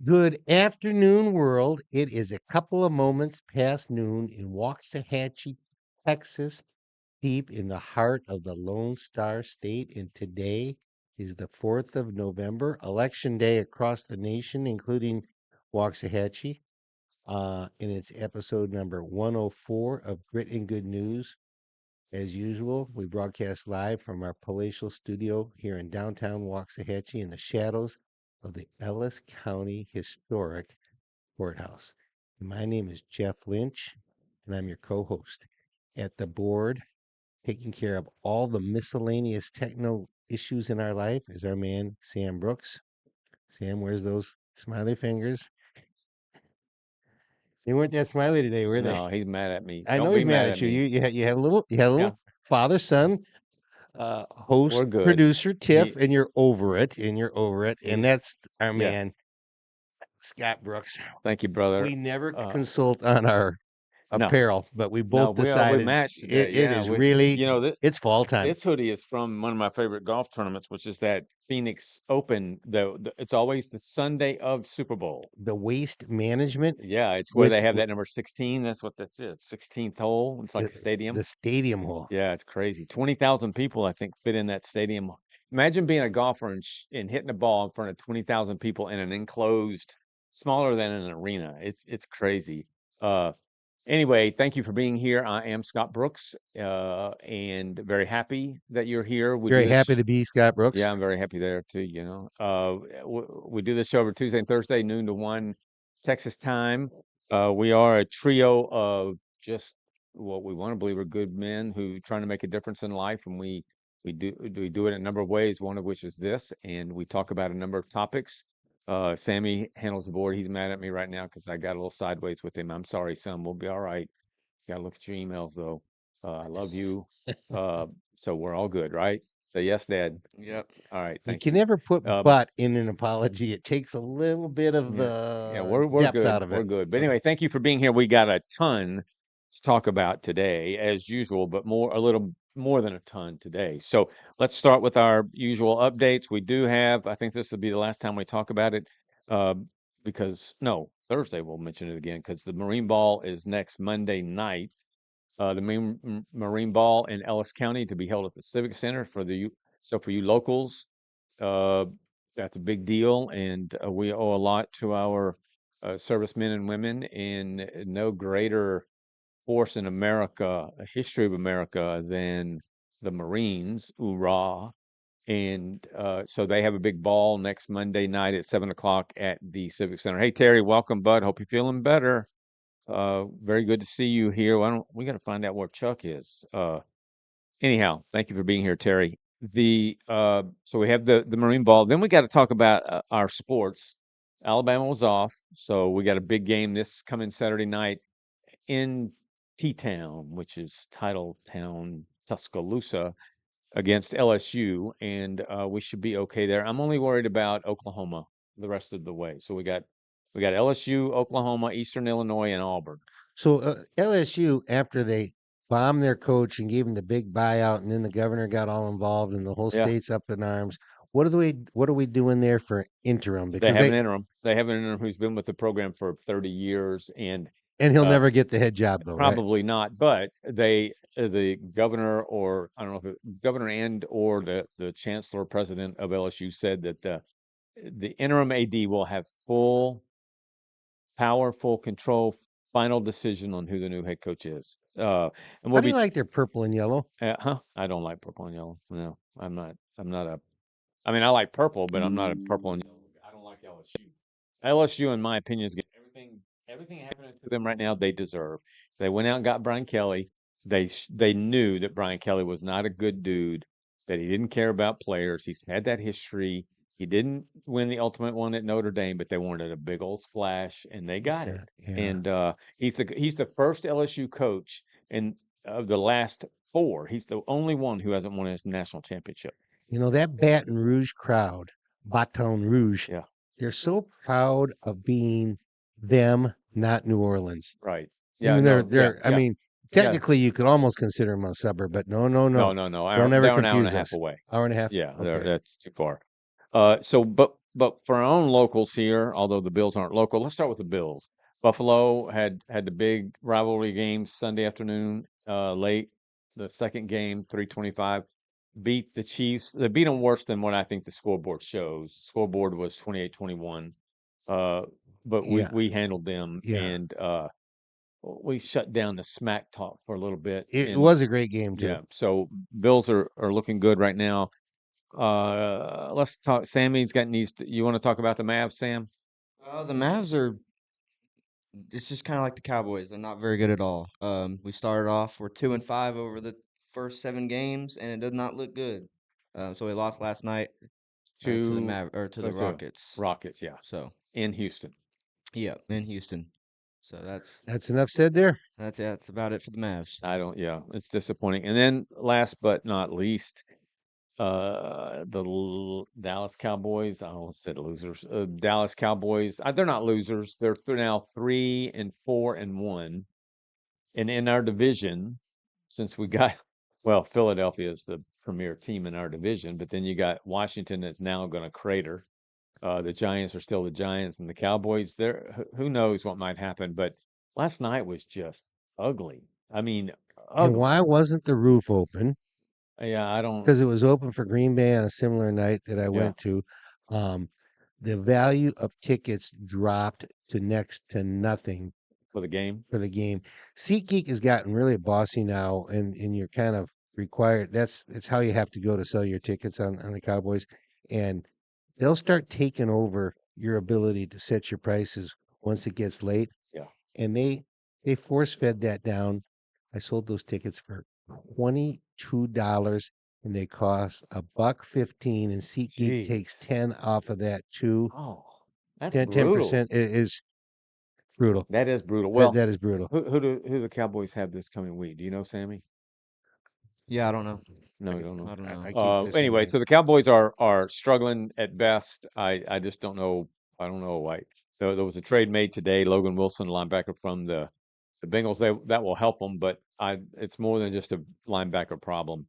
Good afternoon, world. It is a couple of moments past noon in Waxahachie, Texas, deep in the heart of the Lone Star State. And today is the 4th of November, election day across the nation, including Waxahachie. And it's episode number 104 of Grit and Good News. As usual, we broadcast live from our palatial studio here in downtown Waxahachie in the shadows of the Ellis County Historic Courthouse. My name is Jeff Lynch, and I'm your co-host. At the board, taking care of all the miscellaneous techno issues in our life, is our man, Sam Brooks. Sam, where's those smiley fingers? They weren't that smiley today, were they? No, he's mad at me. I Don't know be he's mad at you. me. You have a little father-son host, We're good. producer, Tiff, and you're over it, and that's our Yeah. man, Scott Brooks. Thank you, brother. We never consult on our No. apparel, but we both we decided matched it today. is really, it's fall time. This hoodie is from one of my favorite golf tournaments, which is that Phoenix Open. It's always the Sunday of Super Bowl. The Waste Management. Yeah, it's where they have that number 16. That's what that's it. 16th hole. It's like a stadium. The stadium hole. Yeah, it's crazy. 20,000 people, I think, fit in that stadium. Imagine being a golfer and hitting a ball in front of 20,000 people in an enclosed, smaller than an arena. It's crazy. Anyway, thank you for being here. I am Scott Brooks, and very happy that you're here. Very happy to be Scott Brooks. Yeah, I'm very happy there too. We do this show every Tuesday and Thursday, noon to 1 Texas time. We are a trio of just what we want to believe are good men who trying to make a difference in life, and we do it in a number of ways. One of which is this, and we talk about a number of topics. Sammy handles the board. He's mad at me right now because I got a little sideways with him. I'm sorry, son. We'll be all right. Got to look at your emails though. I love you. So we're all good, right? Say yes, Dad. Yep. All right. You can never put "but" in an apology. It takes a little bit of we're depth good. out of it. We're good. But anyway, thank you for being here. We got a ton to talk about today, as usual, but a little more than a ton today. So let's start with our usual updates. We do have, I think this will be the last time we talk about it, Thursday we'll mention it again because the Marine Ball is next Monday night. The Marine Ball in Ellis County to be held at the Civic Center for you locals, that's a big deal, and we owe a lot to our servicemen and women, and no greater force in America, a history of America, than the Marines. Hoorah! And so they have a big ball next Monday night at 7:00 at the Civic Center. Hey Terry, welcome, bud. Hope you're feeling better. Very good to see you here. We got to find out where Chuck is. Anyhow, thank you for being here, Terry. So we have the Marine Ball. Then we got to talk about our sports. Alabama was off, so we got a big game this coming Saturday night in T-Town, which is Titletown, Tuscaloosa, against LSU, and we should be okay there. I'm only worried about Oklahoma the rest of the way. So we got LSU, Oklahoma, Eastern Illinois, and Auburn. So LSU, after they bombed their coach and gave him the big buyout, and then the governor got all involved, and the whole state's up in arms. What are we doing there for interim? Because they have an interim. They have an interim who's been with the program for 30 years, and he'll never get the head job, though. Probably not. But the governor, or I don't know if the governor and or the chancellor president of LSU said that the interim AD will have full power, full control, final decision on who the new head coach is. And how do you like their purple and yellow? I don't like purple and yellow. No, I'm not a. I mean, I like purple, but I'm not a purple and yellow. I don't like LSU. LSU, in my opinion, is getting everything happening to them right now. They deserve. They went out and got Brian Kelly. They knew that Brian Kelly was not a good dude. That he didn't care about players. He's had that history. He didn't win the ultimate one at Notre Dame, but they wanted a big old splash, and they got it. Yeah. And he's the first LSU coach of the last four. He's the only one who hasn't won a national championship. You know, that Baton Rouge crowd, Baton Rouge, they're so proud of being them, not New Orleans. Right. Yeah. I mean, technically, you could almost consider them a suburb, but no. No. Don't ever confuse an hour and a half us. away. Hour and a half. Yeah, okay. That's too far. But but for our own locals here, although the Bills aren't local, let's start with the Bills. Buffalo had the big rivalry game Sunday afternoon, late, the second game, 3:25, beat the Chiefs. They beat them worse than what I think the scoreboard shows. Scoreboard was 28-21. Uh, but Yeah, we handled them, yeah. and we shut down the smack talk for a little bit. It And was a great game too. yeah, so Bills are looking good right now. Let's talk. Sammy's got needs. You want to talk about the Mavs, Sam? The Mavs are. It's just kind of like the Cowboys. They're not very good at all. We started off. We're 2-5 over the first 7 games, and it does not look good. So we lost last night to the to the What's the Rockets. Rockets? Yeah, So in Houston. yeah, in Houston. So That's enough said there. that's about it for the Mavs. I don't. Yeah, it's disappointing. And then last but not least, Dallas Cowboys. I almost said losers. Dallas Cowboys. They're not losers. They're now 3-4-1, and in our division, since we got well, Philadelphia is the premier team in our division, but then you got Washington that's now going to crater. The Giants are still the Giants, and the Cowboys. There, who knows what might happen? But last night was just ugly. I mean, And ugly. why wasn't the roof open? Yeah, I don't. Because it was open for Green Bay on a similar night that I Yeah, went to. Um, the value of tickets dropped to next to nothing for the game. for the game. SeatGeek has gotten really bossy now, and you're kind of required. That's how you have to go to sell your tickets on the Cowboys, and they'll start taking over your ability to set your prices once it gets late. Yeah. And they force fed that down. I sold those tickets for $22, and they cost $1.15, and SeatGeek takes Jeez. 10 off of that too. Oh, that's 10 brutal. percent is brutal. That is brutal. That Well, that is brutal. who the Cowboys have this coming week? Do you know, Sammy? Yeah, I don't know. No, you don't know. I don't know. I keep fishing Anyway, mine. so the Cowboys are struggling at best. I just don't know. I don't know. There was a trade made today. Logan Wilson, linebacker from the Bengals. That will help them, but it's more than just a linebacker problem.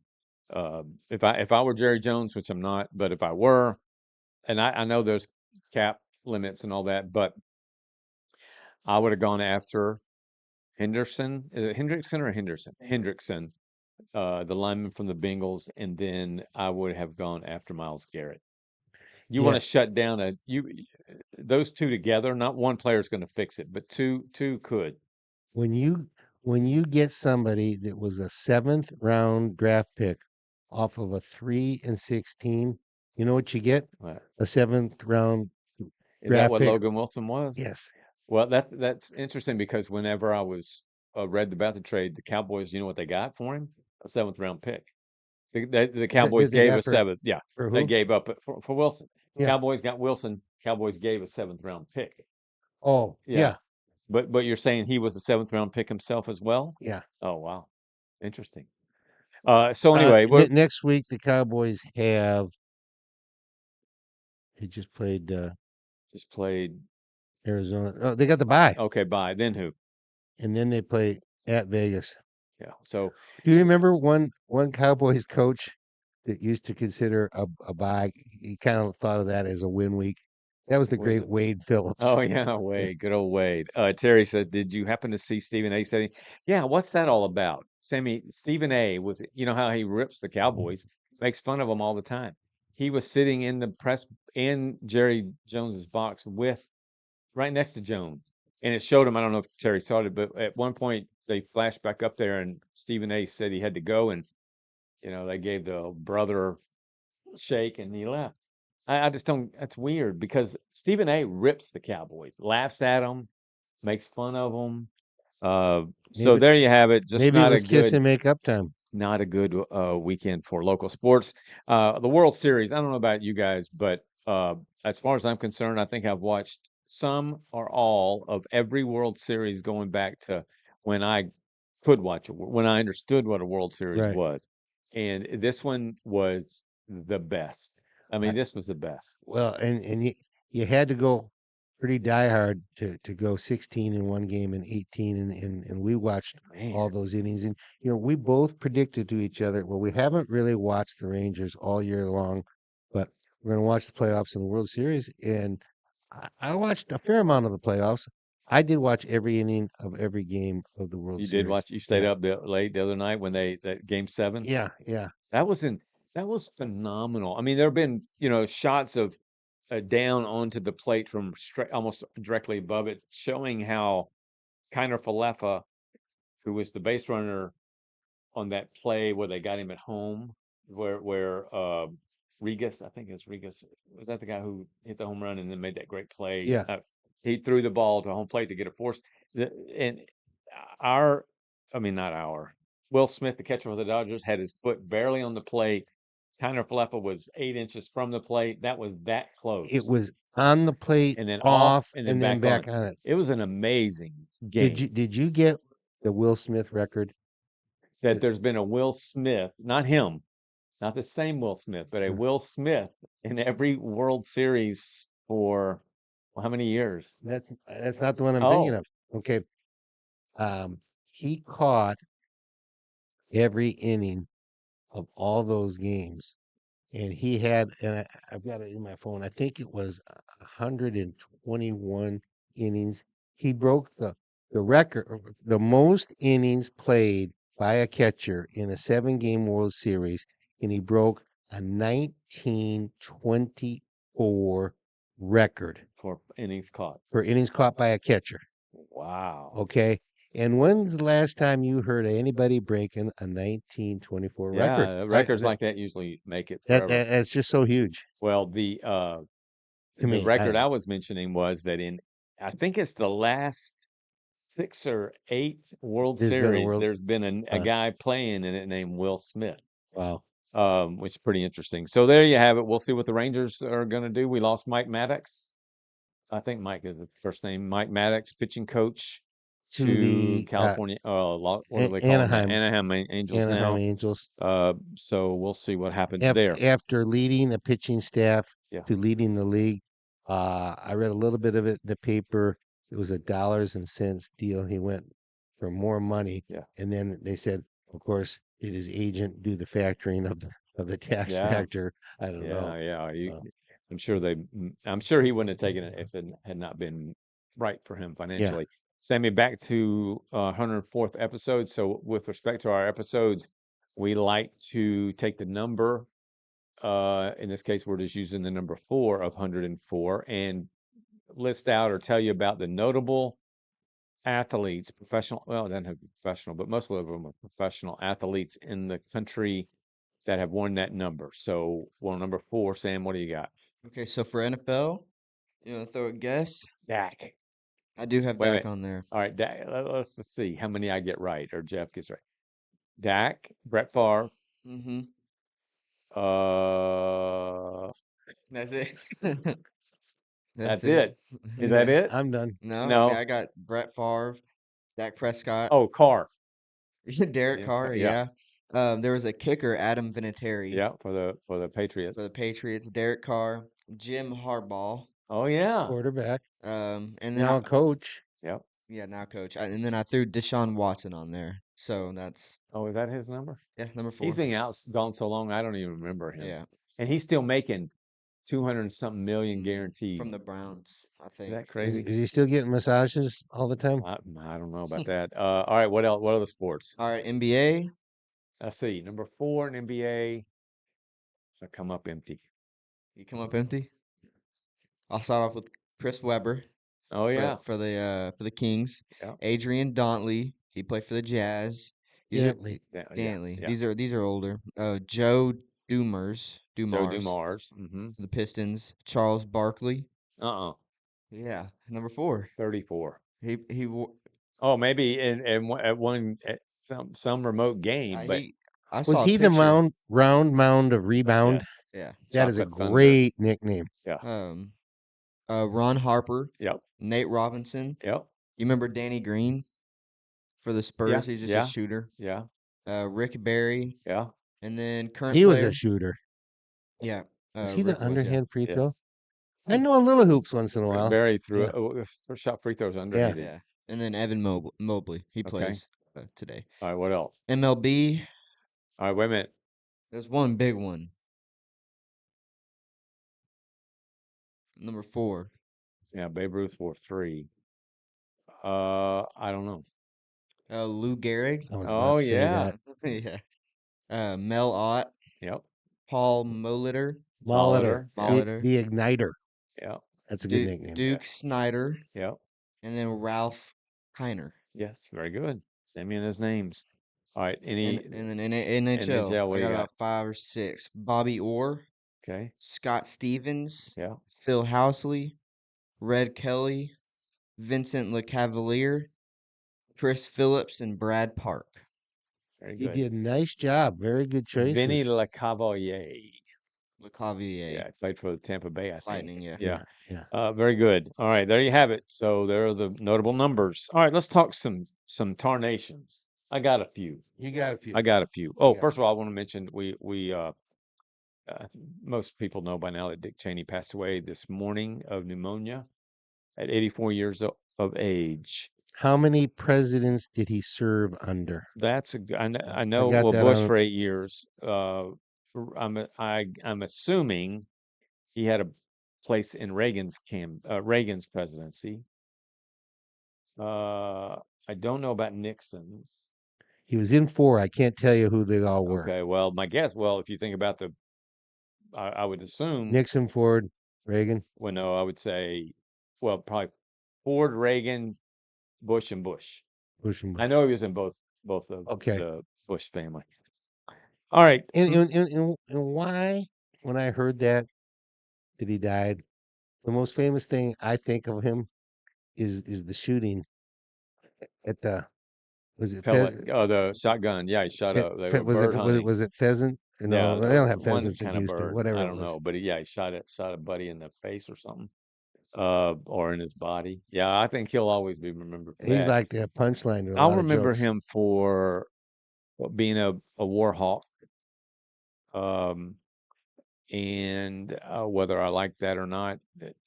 If I were Jerry Jones, which I'm not, but if I were, and I know there's cap limits and all that, but I would have gone after Henderson. Is it Hendrickson or Henderson? Hendrickson, the lineman from the Bengals, and then I would have gone after Miles Garrett. You want Yeah, to shut down those two together. Not one player is going to fix it, but two could. when you get somebody that was a seventh round draft pick off of a 3-16, you know what you get? Uh, A seventh round Is that draft what pick. Logan Wilson was? Yes, Well, that's interesting because whenever I was read about the trade, the Cowboys, you know what they got for him? A seventh round pick. The Cowboys they gave got a seventh. Yeah, for they who? gave up for Wilson. Yeah. Cowboys got Wilson. Cowboys gave a seventh round pick. Oh, Yeah, yeah, but you're saying he was a seventh round pick himself as well? yeah. Oh wow, interesting. So anyway, Next week the Cowboys have they just played just played. Arizona. Oh, they got the bye, Okay, bye. Then who? and then they play at Vegas. Yeah. So Do you remember one Cowboys coach that used to consider a bye? He kind of thought of that as a win week. That was the was great it? Wade Phillips. Oh yeah, Wade, good old Wade. Terry said, "Did you happen to see Stephen A. said, yeah, what's that all about?" Sammy, Stephen A. was, you know how he rips the Cowboys, makes fun of them all the time. He was sitting in the press in Jerry Jones's box with right next to Jones, and it showed him. I don't know if Terry saw it, but at one point they flashed back up there, and Stephen A. said he had to go, and they gave the brother shake, and he left. I just don't. That's weird because Stephen A. rips the Cowboys, laughs at them, makes fun of them. So Maybe there you have it. Just maybe it was kiss and make up time. not a good weekend for local sports. The World Series. I don't know about you guys, but as far as I'm concerned, I think I've watched some or all of every World Series going back to when I could watch it, when I understood what a World Series Right. was, and this one was the best. I I, mean, this was the best. well, and you had to go pretty diehard to go 16 in one game and 18 and we watched Man, all those innings, and we both predicted to each other. Well, we haven't really watched the Rangers all year long, but we're going to watch the playoffs and the World Series, and I watched a fair amount of the playoffs. I did watch every inning of every game of the World You did Series. watch. You stayed Yeah, up late the other night when that game 7. yeah, yeah. That was phenomenal. I mean, there have been shots of down onto the plate from straight almost directly above it, showing how Kiner Falefa, who was the base runner on that play where they got him at home, where Regas, I think it's Regas, was that the guy who hit the home run and then made that great play? Yeah. He threw the ball to home plate to get a force. And our, I mean, not our, Will Smith, the catcher for the Dodgers, had his foot barely on the plate. Tyner Falefa was 8 inches from the plate. That was that close. It was on the plate, And then off, and and then back on it. It was an amazing Did game. you get the Will Smith record? That there's been a Will Smith, not him, not the same Will Smith, but a Will Smith in every World Series for how many years? That's not the one I'm thinking Oh, of. Okay. He caught every inning of all those games, and he had, and I've got it in my phone. I think it was 121 innings. He broke the record, the most innings played by a catcher in a 7-game World Series, and he broke a 1924 record for innings caught. for innings caught by a catcher. Wow. Okay. And when's the last time you heard of anybody breaking a 1924 record? Yeah, records like that usually make it That, forever. that's just so huge Well, to the me. record I was mentioning was that I think it's the last 6 or 8 World There's been a Series, world. there's been a guy playing in it named Will Smith. Wow. Which is pretty interesting. So there you have it. We'll see what the Rangers are going to do. We lost Mike Maddox. I think Mike is the first name. Mike Maddox, pitching coach To to the California. What do they call them? Anaheim Angels Anaheim now. Angels. So we'll see what happens After, there. after leading a pitching staff Yeah. to leading the league, I read a little bit of it in the paper. It was a dollars and cents deal. He went for more money, Yeah. and then they said, of course, did his agent do the factoring of the tax Yeah. factor? I don't know. Yeah. I'm sure he wouldn't have taken it if it had not been right for him financially. Sammy, back to 104th episode. So with respect to our episodes, we like to take the number. In this case, we're just using the number 4 of 104 and list out or tell you about the notable athletes, professional. Well, it doesn't have to be professional, but most of them are professional athletes in the country that have won that number. So, number 4, Sam, what do you got? Okay, so for NFL, you want to throw a guess? Dak. I do have Wait a Dak minute. on there. All right, Dak. Let's see how many I get right or Jeff gets right. Dak, Brett Favre. Mm-hmm. Uh, That's it. that's it. Is that Yeah. it? I'm done. No, I mean, No. I got Brett Favre, Dak Prescott, Oh, Carr. Derek Carr. Yeah. There was a kicker, Adam Vinatieri, Yeah, for the Patriots. for the Patriots. Derek Carr, Jim Harbaugh. Oh yeah. Quarterback. And then Now coach. Yep. now coach. And then I threw Deshaun Watson on there. So that's Oh, is that his number? number 4. He's been gone so long, I don't even remember him. Yeah, And he's still making 200 something million guaranteed. from the Browns, I Is think. that Is, crazy? is he still getting massages all the time? I don't know about that. All right, what else? What other sports? All right, NBA. Let's see. Number 4 in NBA. I come up empty. You come up empty. I'll start off with Chris Webber. Oh yeah. For the Kings. Yeah. Adrian Dantley, he played for the Jazz. Dantley. Dantley. Yeah. These are older. Joe Dumars. Joe Dumars. Mm-hmm. For the Pistons. Charles Barkley. Uh-uh. Yeah, number 4. 34. He wore. Oh, maybe at some remote game, but I saw Was a he the picture. round mound of rebound? yes. Yeah. That is a Chocolate Thunder. great nickname. Yeah. Ron Harper. Yep. Nate Robinson. Yep. You remember Danny Green for the Spurs? He's just yeah. a shooter. Yeah. Rick Barry. Yeah. And then current He was player. a shooter. Yeah. Was he the Rick was, yeah. underhand free throw? Yes. I know a little hoops once in a Rick while. Barry threw Yeah. first shot free throws underneath it. Yeah. And then Evan Mobley. He Okay. plays today. All right, what else? MLB. All right, wait a minute. There's one big one. Number 4. Yeah, Babe Ruth wore 3. I don't know. Lou Gehrig. I was about Oh to say yeah. that. Yeah. Mel Ott. Yep. Paul Molitor. Molitor, Yep. Molitor. the Igniter. Yep. That's a good nickname. Duke Snyder. Yep. And then Ralph Kiner. Yes. Very good. Send me in his names. All right. And Any then NHL. NHL? What I do you got got? about 5 or 6. Bobby Orr. Okay. Scott Stevens. Yeah. Phil Housley. Red Kelly. Vincent LeCavalier. Chris Phillips, and Brad Park. Very You good. did a nice job. Very good Vinny choices. LeCavalier. LeClavier. Yeah, played for the Tampa Bay, I think. Lightning, yeah. Yeah. Very good. All right, there you have it. So there are the notable numbers. All right, let's talk some tarnations. I got a few. You got a few. I got a few. Oh, got a first of all, I want to mention most people know by now that Dick Cheney passed away this morning of pneumonia at 84 years of age. How many presidents did he serve under? That's I know. got Well, that Bush on- for 8 years. I'm assuming he had a place in Reagan's presidency. I don't know about Nixon's. He was in 4. I can't tell you who they all were. Okay, well, my guess. Well, if you think about I would assume. Nixon, Ford, Reagan. Well, no, I would say, well, probably Ford, Reagan, Bush, and Bush. Bush and Bush. I know he was in both of Okay. the Bush family. All right. And why, when I heard that he died, the most famous thing I think of him is the shooting at the was it Pellet, the shotgun. Yeah, he shot they were bird hunting. was it pheasant? Yeah, No, they don't have one pheasants in kind of Houston. bird. Whatever I it don't was. know, but he shot a buddy in the face or something, or in his body. Yeah, I think he'll always be remembered for He's that. like a punchline to a I'll lot of remember jokes. him for being a war hawk, and whether I like that or not,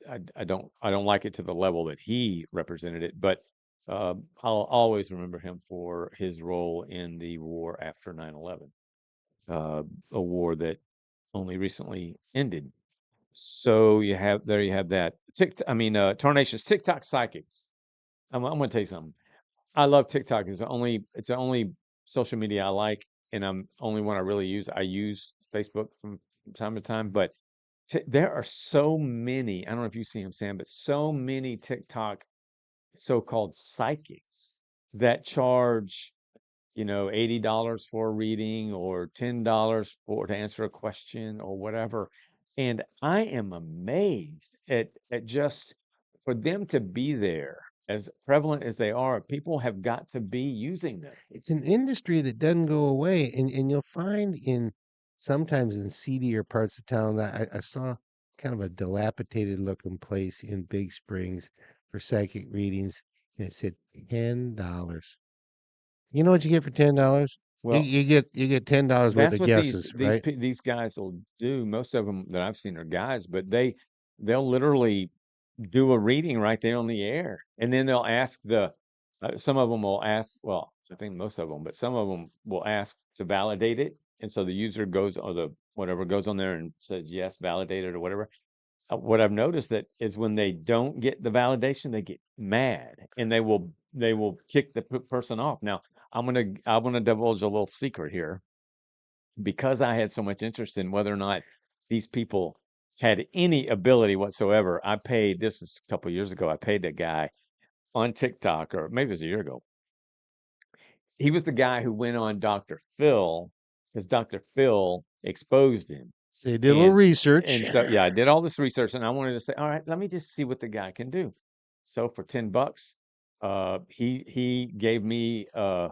I don't like it to the level that he represented it. But I'll always remember him for his role in the war after 9/11, a war that only recently ended. So you have that. Tarnations, TikTok psychics. I'm going to tell you something. I love TikTok. It's the only social media I like, and I'm only one I really use. I use Facebook from time to time, but there are so many. I don't know if you see them, Sam, but so many TikTok so-called psychics that charge, $80 for a reading or $10 to answer a question or whatever. And I am amazed at just for them to be there, as prevalent as they are, people have got to be using them. It's an industry that doesn't go away, and you'll find sometimes in seedier parts of town that I saw kind of a dilapidated looking place in Big Springs for psychic readings, and it said $10. You know what you get for $10? Well, you get $10 worth that's of what guesses, right? these guys will do. Most of them that I've seen are guys, but they'll literally do a reading right there on the air, and then they'll ask some of them will ask. Well, I think most of them, but some of them will ask to validate it, and so the user goes or the whatever goes on there and says yes, validate it or whatever. What I've noticed that is when they don't get the validation, they get mad and they will kick the person off. Now I want to divulge a little secret here, because I had so much interest in whether or not these people had any ability whatsoever. This was a couple of years ago, I paid a guy on TikTok, or maybe it was a year ago. He was the guy who went on Dr. Phil because Dr. Phil exposed him. So you did a little research. And so, yeah, I did all this research, and I wanted to say, all right, let me just see what the guy can do. So for $10, he gave me a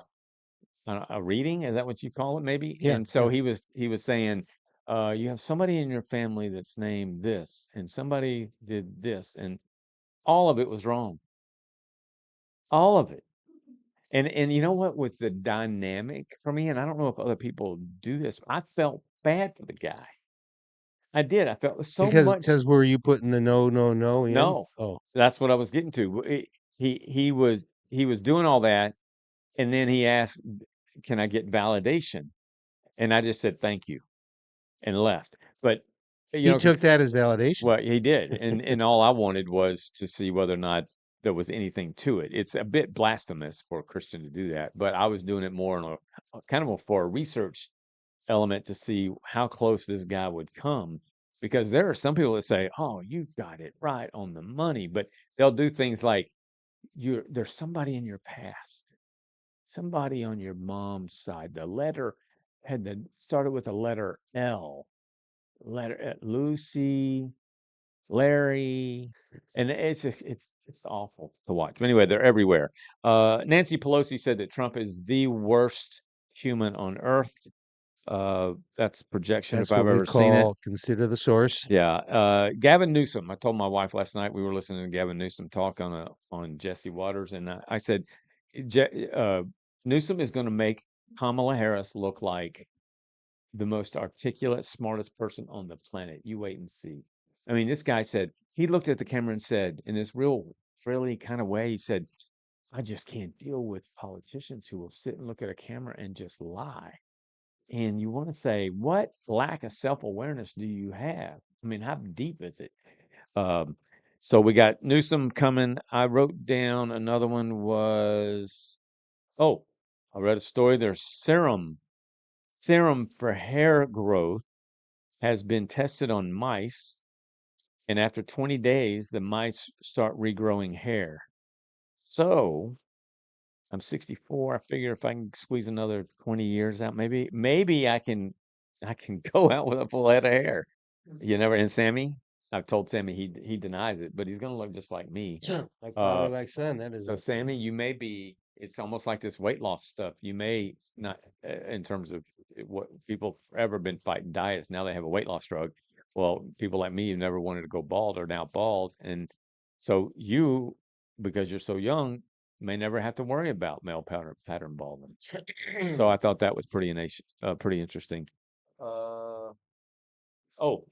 reading. Is that what you call it? Maybe. Yeah, And so yeah. he was saying, you have somebody in your family that's named this, and somebody did this, and all of it was wrong. All of it. And you know what was the dynamic for me? And I don't know if other people do this. I felt bad for the guy. I did. I felt so much. Because were you putting the no in? No, Oh, that's what I was getting to. He was doing all that, and then he asked, "Can I get validation?" And I just said, "Thank you," and left. But You He know, 'cause took that as validation. well, he did, and all I wanted was to see whether or not there was anything to it. It's a bit blasphemous for a Christian to do that, but I was doing it more on a kind of for a research element to see how close this guy would come. Because there are some people that say, "Oh, you got it right on the money," but they'll do things like there's somebody in your past, somebody on your mom's side. The letter started with a letter L, letter Lucy, Larry, and it's awful to watch. But anyway, they're everywhere. Nancy Pelosi said that Trump is the worst human on earth. That's projection if That's what I've we ever seen it. call consider the source. Yeah. Gavin Newsom. I told my wife last night we were listening to Gavin Newsom talk on Jesse Waters, and I said, Newsom is going to make Kamala Harris look like the most articulate, smartest person on the planet. You wait and see. I mean, this guy said, he looked at the camera and said, in this real friendly kind of way, he said, I just can't deal with politicians who will sit and look at a camera and just lie. And you want to say, what lack of self-awareness do you have? I mean, how deep is it? Um, so we got Newsom coming. I wrote down another one was, oh, I read a story. There's serum for hair growth has been tested on mice, and after 20 days, the mice start regrowing hair. So I'm 64. I figure if I can squeeze another 20 years out, maybe I can go out with a full head of hair. You never and Sammy, I've told Sammy he denies it, but he's gonna look just like me. Like Uh, father, like son. That is so Sammy, you may be. It's almost like this weight loss stuff. You may not, in terms of what people forever been fighting diets. Now they have a weight loss drug. Well, people like me who never wanted to go bald are now bald, and so you, because you're so young, may never have to worry about male pattern baldness. So I thought that was pretty interesting. Uh, oh,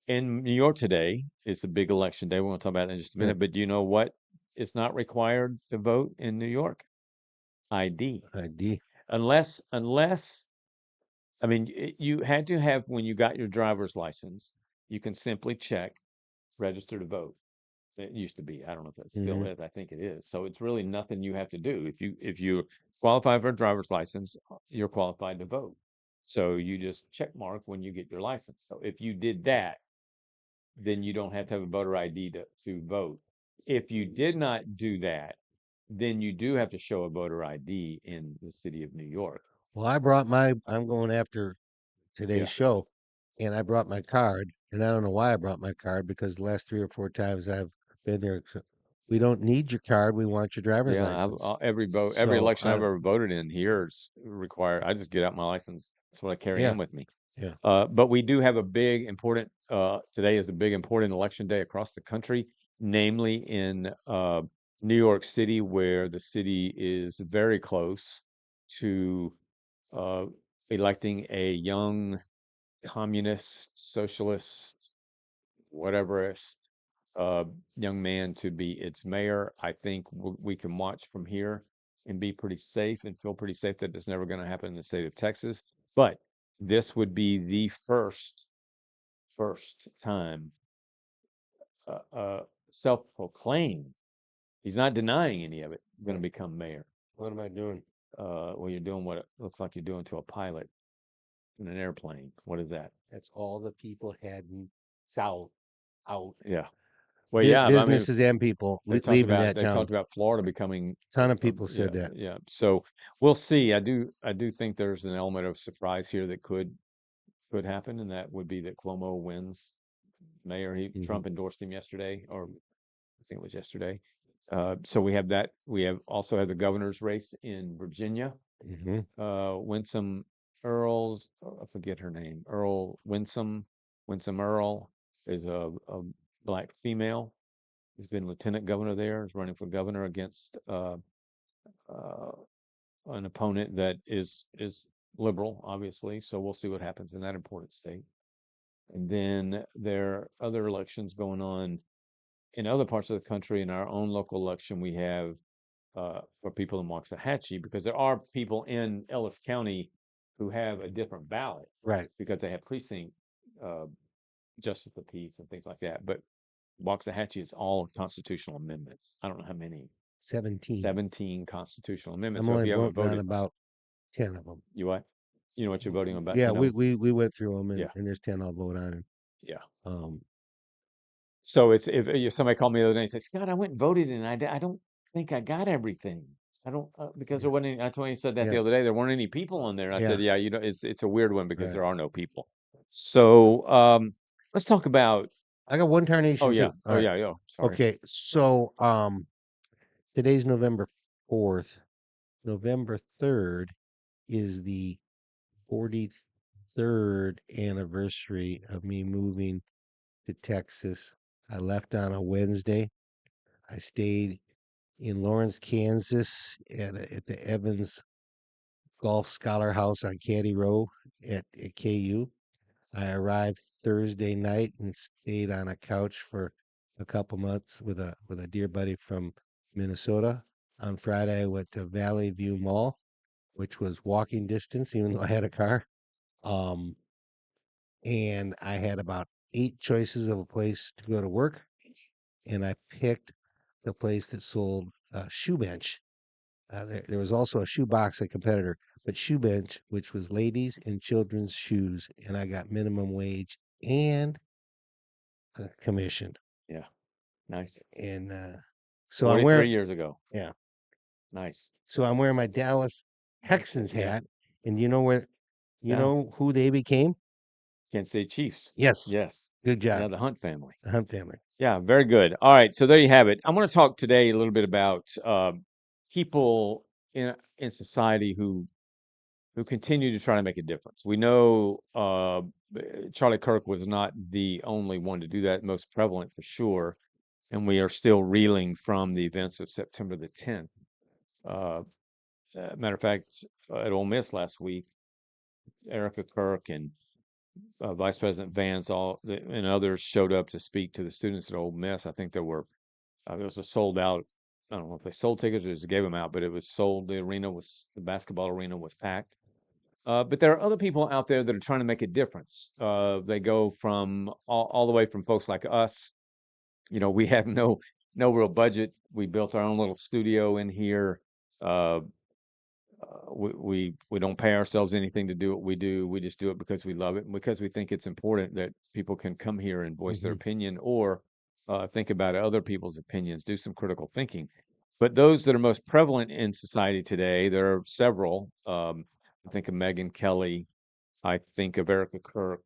in New York today is the big election day. We're going to talk about that in just a Yeah. minute. But do you know what? It's not required to vote in New York. ID. ID. Unless, I mean, you had to have when you got your driver's license, you can simply check register to vote. It used to be. I don't know if it still is. I think it is. So it's really nothing you have to do. If you qualify for a driver's license, you're qualified to vote. So you just check mark when you get your license. So if you did that, then you don't have to have a voter ID to vote. If you did not do that, then you do have to show a voter ID in the city of New York. Well, I'm going after today's Yeah. show, and I brought my card, and I don't know why I brought my card because the last 3 or 4 times I've been there, we don't need your card. We want your driver's Yeah, license. every So election I've ever voted in here is required. I just get out my license. That's what I carry yeah, in with me. yeah. But we do have a big important. Today is the big important election day across the country, namely in New York City, where the city is very close to uh, electing a young communist, socialist, whateverist uh, young man to be its mayor. I think we can watch from here and be pretty safe and feel pretty safe that it's never going to happen in the state of Texas. But this would be the first time self-proclaimed. He's not denying any of it. Going to become mayor. What am I doing? Well, you're doing what it looks like you're doing to a pilot in an airplane. What is that? That's all the people had south out. Yeah. Well, yeah. I mean, Businesses and people they talked leaving about that they talked town. about Florida becoming Ton of people yeah, said that. yeah. So we'll see. I do think there's an element of surprise here that could happen, and that would be that Cuomo wins mayor. Trump endorsed him yesterday, or I think it was yesterday. So we have that. We have also had the governor's race in Virginia. Mm-hmm. Winsome Earl, I forget her name. Winsome Earl is a black female. He's been lieutenant governor there. Is running for governor against uh, an opponent that is liberal, obviously. So we'll see what happens in that important state. And then there are other elections going on in other parts of the country. In our own local election, we have for people in Waxahachie, because there are people in Ellis County who have a different ballot Right. because they have precinct justice of the peace and things like that. But Waxahachie is all constitutional amendments. I don't know how many. 17. 17 constitutional amendments. I'm So if only you haven't voting on voted, about 10 of them. you what? You know what you're voting on about Yeah, 10 of them? we went through them, Yeah. and there's 10 I'll vote on. Yeah. Um, So it's if somebody called me the other day and said, Scott, I went and voted and I don't think I got everything. I don't because Yeah. there wasn't any, I told you said that the Yeah. other day. There weren't any people on there. I said, Yeah. yeah, it's a weird one because Right. there are no people. So let's talk about. I got one tarnation Oh yeah. too. Oh yeah. Yeah. Sorry. Okay, so today's November 4th. November 3rd is the 43rd anniversary of me moving to Texas. I left on a Wednesday. I stayed in Lawrence, Kansas at the Evans Golf Scholar House on Caddy Row at KU. I arrived Thursday night and stayed on a couch for a couple months with a dear buddy from Minnesota. On Friday, I went to Valley View Mall, which was walking distance, even though I had a car. Um, and I had about 8 choices of a place to go to work, and I picked the place that sold a shoe bench. There was also a shoe box, a competitor, but shoe bench, which was ladies and children's shoes, and I got minimum wage and a commission. Yeah. Nice. And so I'm 43 wearing, years ago. yeah. Nice. So I'm wearing my Dallas Texans Yeah. hat, and you know where, you Yeah. know who they became? Kansas City Chiefs. Yes. Yes. Good Yeah. job, The Hunt family. the Hunt family. Yeah. Very good. All right. So there you have it. I want to talk today a little bit about people in society who continue to try to make a difference. We know Charlie Kirk was not the only one to do that, most prevalent for sure, and we are still reeling from the events of September the 10th. Matter of fact, at Ole Miss last week, Erica Kirk and Vice President Vance and others showed up to speak to the students at Ole Miss. I think there were it was a sold out. I don't know if they sold tickets or just gave them out, but it was sold. The basketball arena was packed. But there are other people out there that are trying to make a difference. They go from all the way from folks like us. You know, we have no real budget. We built our own little studio in here. Uh, we don't pay ourselves anything to do what we do. We just do it because we love it and because we think it's important that people can come here and voice their opinion or think about other people's opinions, do some critical thinking. But those that are most prevalent in society today, there are several. I think of Megyn Kelly. I think of Erica Kirk.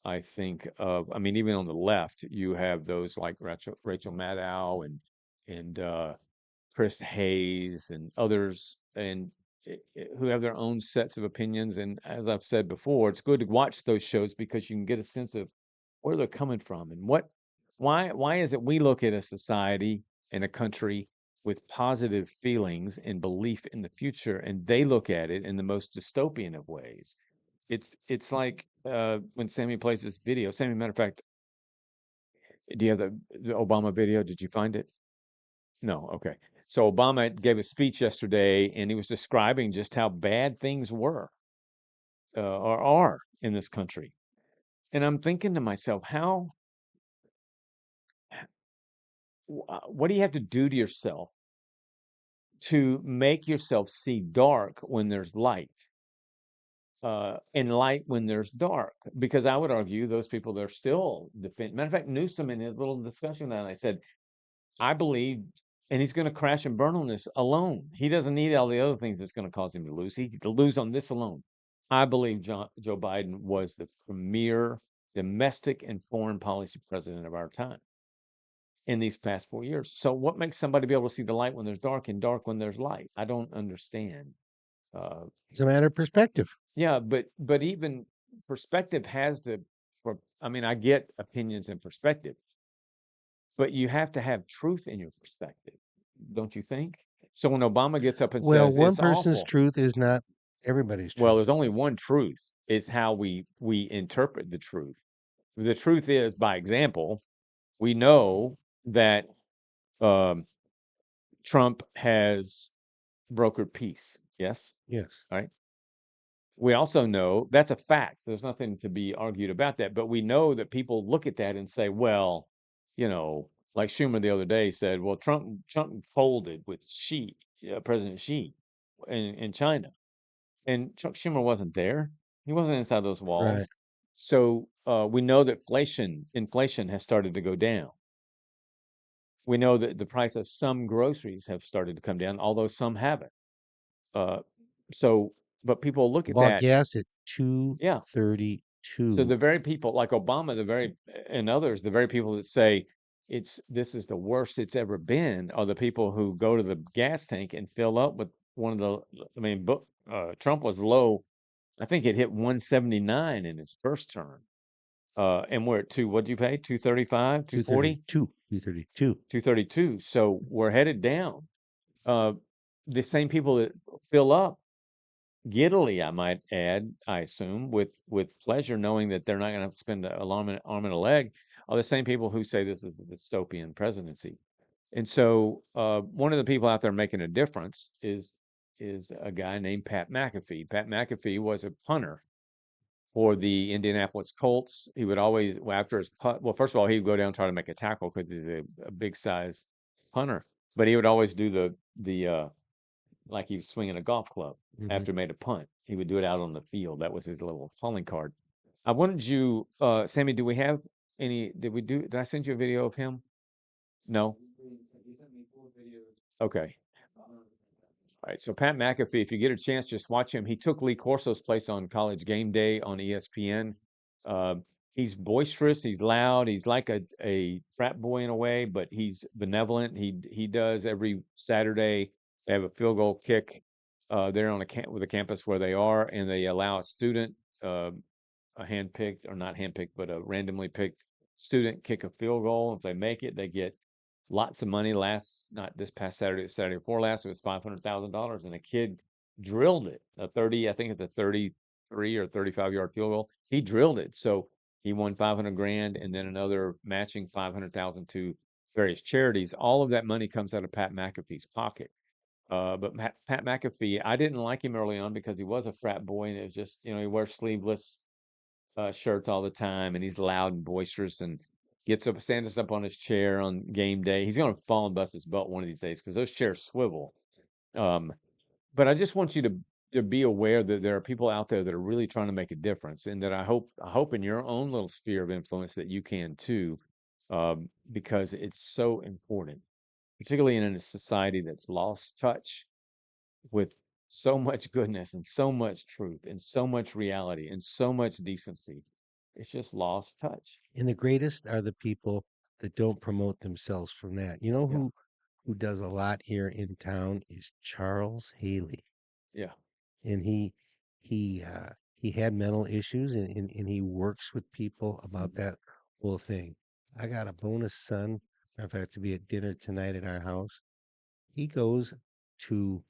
I think of, I mean, even on the left, you have those like Rachel Maddow and Chris Hayes and others, and who have their own sets of opinions. And as I've said before, it's good to watch those shows because you can get a sense of where they're coming from and why is it we look at a society and a country with positive feelings and belief in the future, and they look at it in the most dystopian of ways. It's like when Sammy plays this video. Sammy, matter of fact, do you have the Obama video? Did you find it? No. Okay. So Obama gave a speech yesterday, and he was describing just how bad things were or are in this country. And I'm thinking to myself, what do you have to do to yourself to make yourself see dark when there's light, and light when there's dark? Because I would argue those people, they're still defend. Matter of fact, Newsom in his little discussion that I said, I believe, and he's going to crash and burn on this alone. He doesn't need all the other things that's going to cause him to lose. He to lose on this alone. I believe Joe Biden was the premier domestic and foreign policy president of our time in these past 4 years. So what makes somebody be able to see the light when there's dark and dark when there's light? I don't understand. It's a matter of perspective. Yeah, but even perspective has to. I mean, I get opinions and perspective, but you have to have truth in your perspective, don't you think? So when Obama gets up and Well, says one it's person's awful, truth is not everybody's well, truth. there's only one truth. It's how we interpret the truth. The truth is, by example, we know that um, Trump has brokered peace. Yes, Yes. right. We also know that's a fact. There's nothing to be argued about that. But we know that people look at that and say, well, like Schumer the other day said, well, Trump folded with President Xi in China. And Schumer wasn't there. He wasn't inside those walls. Right. So we know that inflation has started to go down. We know that the price of some groceries have started to come down, although some haven't. Uh, but people look at Bought that. gas at Yeah. So $2.32. the very people like Obama, and others, the very people that say this is the worst it's ever been, are the people who go to the gas tank and fill up with one of the. I mean, Trump was low. I think it hit 179 in his first term. And we're at what do you pay? 235, 240, 232. 232. So we're headed down. The same people that fill up giddily, I might add, I assume, with pleasure, knowing that they're not going to have to spend an arm and a leg, are the same people who say this is a dystopian presidency. And so one of the people out there making a difference is a guy named Pat McAfee. Pat McAfee was a punter for the Indianapolis Colts. He would always, after his punt, well, first of all, he would go down and try to make a tackle because he's a big size punter. But he would always do the like he was swinging a golf club after he made a punt. He would do it out on the field. That was his little calling card. I wanted you, Sammy, do we have any? Did I send you a video of him? No. Okay. All right, so Pat McAfee, if you get a chance, just watch him. He took Lee Corso's place on College Game Day on ESPN. Uh, he's boisterous, he's loud, he's like a frat boy in a way, but he's benevolent. He does every Saturday. They have a field goal kick there on with a campus where they are, and they allow a student, a handpicked or not handpicked, but a randomly picked student kick a field goal. If they make it, they get lots of money. Not this past Saturday, Saturday before last, it was $500,000, and a kid drilled it. I think it's a 33 or 35-yard field goal. He drilled it, so he won 500 grand, and then another matching 500,000 to various charities. All of that money comes out of Pat McAfee's pocket. But Pat McAfee, I didn't like him early on because he was a frat boy, and it was just, he wears sleeveless shirts all the time, and he's loud and boisterous, and stands up on his chair on game day. He's going to fall and bust his butt one of these days because those chairs swivel. But I just want you to be aware that there are people out there that are really trying to make a difference, and that I hope in your own little sphere of influence that you can too, because it's so important, particularly in a society that's lost touch with so much goodness and so much truth and so much reality and so much decency. It's just lost touch. And the greatest are the people that don't promote themselves from that. You know Yeah. who does a lot here in town is Charles Haley. Yeah. And he had mental issues, and he works with people about that whole thing. I got a bonus son. Matter of fact, to be at dinner tonight at our house. He goes to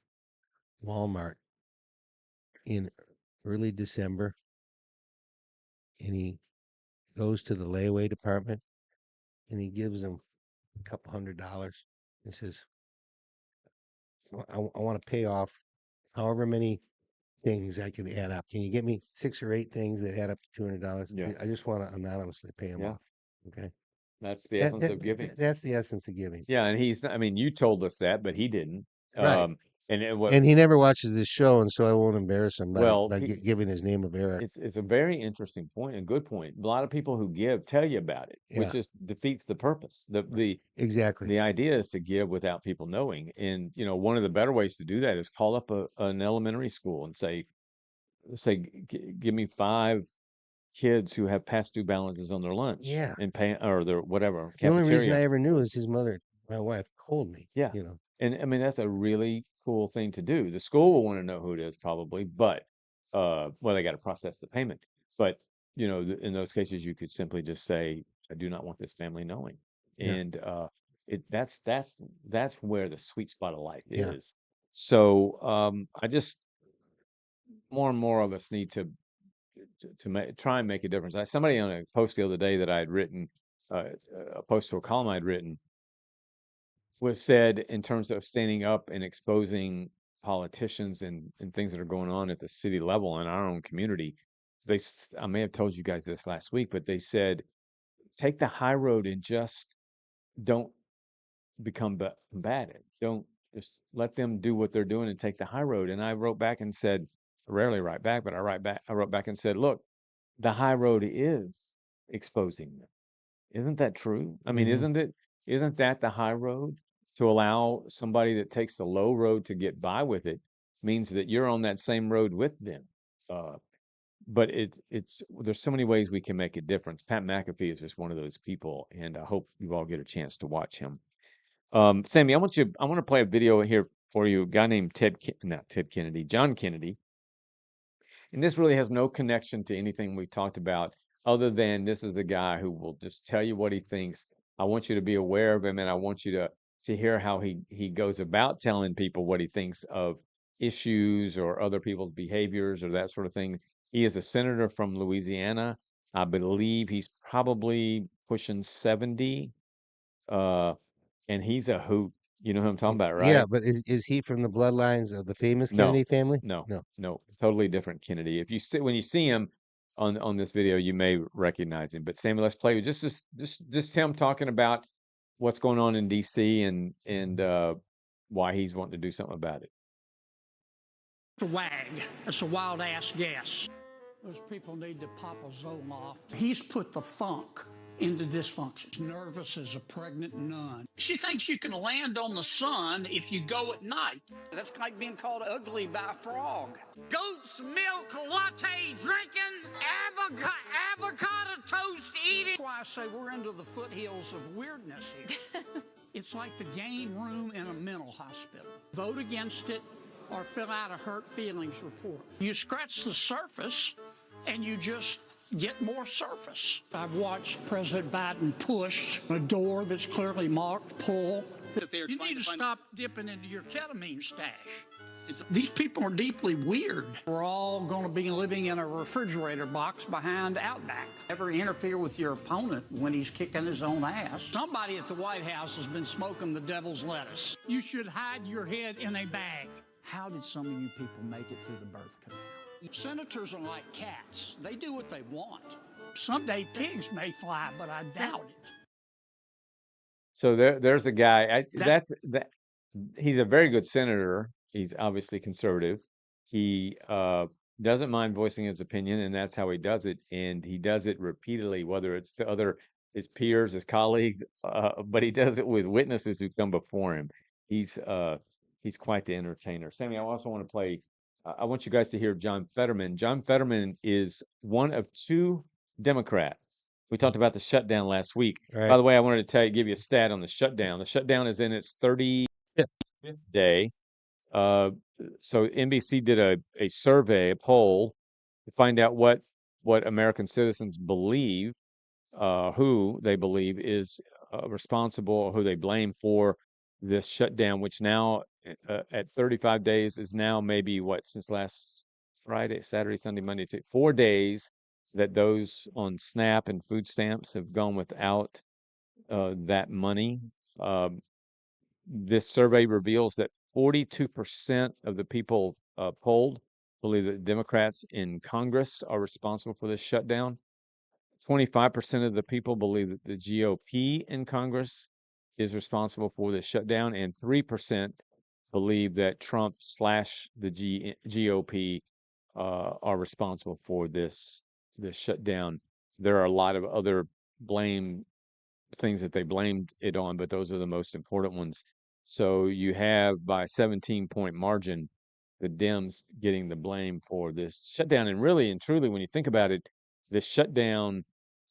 Walmart in early December, and he goes to the layaway department, and he gives them a couple $100. He says, I want to pay off however many things I can add up. Can you get me 6 or 8 things that add up to $200? Yeah. I just want to anonymously pay them Yeah. off. Okay. That's the essence of giving. That's the essence of giving. Yeah. And he's not, I mean, you told us that, but he didn't. Right. And he never watches this show, and so I won't embarrass him well, by giving his name of Eric. it's a very interesting point and good point. A lot of people who give tell you about it, which Yeah. just defeats the purpose. Exactly. The idea is to give without people knowing. And, one of the better ways to do that is call up an elementary school and say, give me 5 kids who have past due balances on their lunch. Yeah. And pay, or their whatever. The only reason I cafeteria. ever knew is his mother, my wife, told me. Yeah. And I mean, that's a really cool thing to do. The school will want to know who it is probably, but, well, they got to process the payment. But, in those cases, you could simply just say, I do not want this family knowing. Yeah. And that's where the sweet spot of life Yeah. is. So I just, more and more of us need to try and make a difference. Somebody on a post the other day that I had written, a post to a column I'd written, was said in terms of standing up and exposing politicians and things that are going on at the city level in our own community. I may have told you guys this last week, but they said take the high road and just don't become combative. Don't just let them do what they're doing and take the high road. And I wrote back and said, I rarely write back, but I wrote back and said, look, the high road is exposing them. Isn't that true? I mean, Mhm. isn't that the high road? To allow somebody that takes the low road to get by with it means that you're on that same road with them. Uh, but it's there's so many ways we can make a difference. Pat McAfee is just one of those people, and I hope you all get a chance to watch him. Sammy, I want to play a video here for you. A guy named not Ted Kennedy, John Kennedy. And this really has no connection to anything we talked about, other than this is a guy who will just tell you what he thinks. I want you to be aware of him, and I want you to hear how he goes about telling people what he thinks of issues or other people's behaviors or that sort of thing. He is a senator from Louisiana. I believe he's probably pushing 70. Uh, and he's a hoot. You know who I'm talking about, Yeah, right? but is he from the bloodlines of the famous No, Kennedy family? no, No. no, totally different Kennedy. If you see when you see him on this video, you may recognize him. But Sammy, let's play with just him talking about what's going on in DC and why he's wanting to do something about it. The wag. That's a wild ass guess. Those people need to pop a Zoloft. He's put the funk into dysfunction. Nervous as a pregnant nun. She thinks you can land on the sun if you go at night. That's like being called ugly by a frog. Goat's milk latte drinking, avocado toast eating. That's why I say we're into the foothills of weirdness here. It's like the game room in a mental hospital. Vote against it or fill out a hurt feelings report. You scratch the surface and you just get more surface. I've watched President Biden push a door that's clearly marked pull. You need to stop dipping into your ketamine stash. These people are deeply weird. We're all going to be living in a refrigerator box behind Outback. Never interfere with your opponent when he's kicking his own ass. Somebody at the White House has been smoking the devil's lettuce. You should hide your head in a bag. How did some of you people make it through the birth canal? Senators are like cats. They do what they want. Someday pigs may fly, but I doubt it. So there's a guy. He's a very good senator. He's obviously conservative. He doesn't mind voicing his opinion, and that's how he does it. And he does it repeatedly, whether it's to his peers, his colleagues, but he does it with witnesses who come before him. He's quite the entertainer. Sammy, I also want to play. I want you guys to hear John Fetterman. John Fetterman is one of two Democrats. We talked about the shutdown last week. By Right. the way, I wanted to give you a stat on the shutdown. The shutdown is in its 35th day. So NBC did a survey, a poll, to find out what American citizens believe, who they believe is responsible, or who they blame for this shutdown, which now at 35 days is now maybe since last Friday, Saturday, Sunday, Monday, 4 days that those on SNAP and food stamps have gone without that money. This survey reveals that 42% of the people polled believe that Democrats in Congress are responsible for this shutdown. 25% of the people believe that the GOP in Congress is responsible for this shutdown, and 3% believe that Trump / the GOP are responsible for this shutdown. There are a lot of other things that they blamed it on, but those are the most important ones. So you have, by 17-point margin, the Dems getting the blame for this shutdown. And really and truly, when you think about it, this shutdown,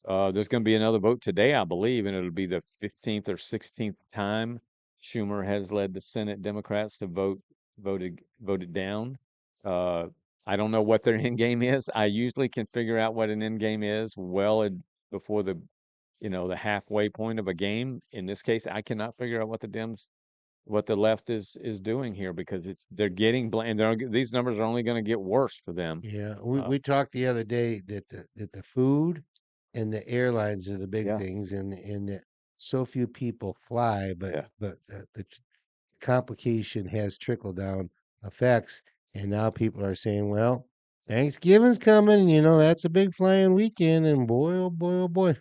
there's going to be another vote today, I believe, and it'll be the 15th or 16th time Schumer has led the Senate Democrats to vote it down. I don't know what their end game is. I usually can figure out what an end game is before the halfway point of a game. In this case, I cannot figure out what the left is doing here, because they're getting blamed. These numbers are only going to get worse for them. Yeah. We talked the other day that the food and the airlines are the big Yeah. things, and that so few people fly, but Yeah. the complication has trickled down effects. And now people are saying, well, Thanksgiving's coming, that's a big flying weekend, and boy, oh boy, oh boy.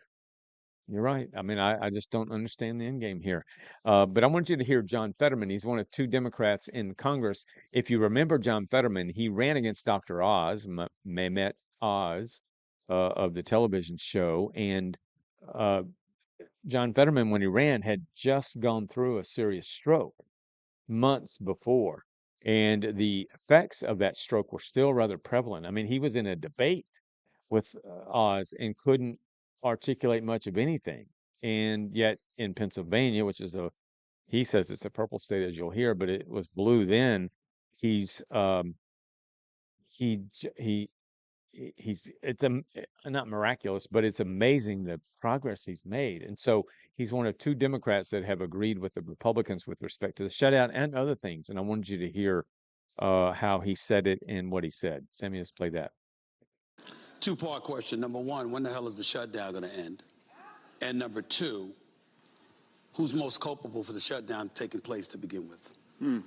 You're right. I mean, I just don't understand the end game here. But I want you to hear John Fetterman. He's one of two Democrats in Congress. If you remember John Fetterman, he ran against Dr. Oz, Mehmet Oz, of the television show. And uh, John Fetterman, when he ran, had just gone through a serious stroke months before. And the effects of that stroke were still rather prevalent. I mean, he was in a debate with Oz and couldn't articulate much of anything. And yet in Pennsylvania, which is he says it's a purple state, as you'll hear, but it was blue then. He's he j- he's not miraculous, but it's amazing the progress he's made. And so he's one of two Democrats that have agreed with the Republicans with respect to the shutout and other things. And I wanted you to hear how he said it and what he said. Sammy, let's play that. Two-part question. Number one, when the hell is the shutdown going to end? And number two, who's most culpable for the shutdown taking place to begin with?